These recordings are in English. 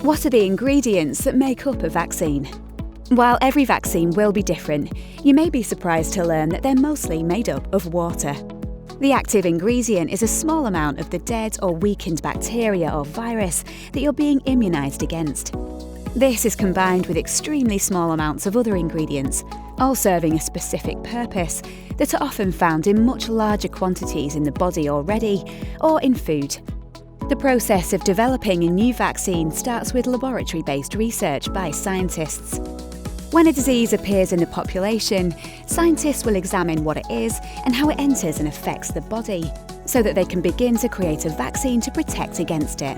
What are the ingredients that make up a vaccine? While every vaccine will be different, you may be surprised to learn that they're mostly made up of water. The active ingredient is a small amount of the dead or weakened bacteria or virus that you're being immunised against. This is combined with extremely small amounts of other ingredients, all serving a specific purpose, that are often found in much larger quantities in the body already, or in food. The process of developing a new vaccine starts with laboratory-based research by scientists. When a disease appears in the population, scientists will examine what it is and how it enters and affects the body, so that they can begin to create a vaccine to protect against it.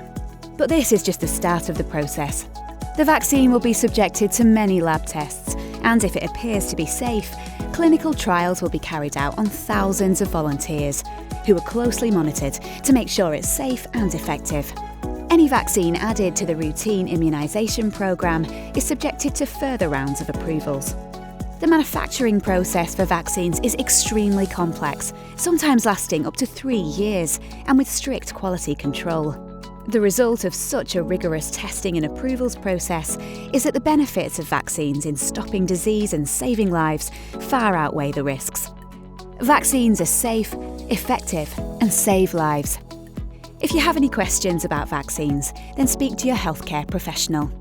But this is just the start of the process. The vaccine will be subjected to many lab tests, and if it appears to be safe, clinical trials will be carried out on thousands of volunteers, who are closely monitored to make sure it's safe and effective. Any vaccine added to the routine immunisation programme is subjected to further rounds of approvals. The manufacturing process for vaccines is extremely complex, sometimes lasting up to 3 years, and with strict quality control. The result of such a rigorous testing and approvals process is that the benefits of vaccines in stopping disease and saving lives far outweigh the risks. Vaccines are safe, effective, and save lives. If you have any questions about vaccines, then speak to your healthcare professional.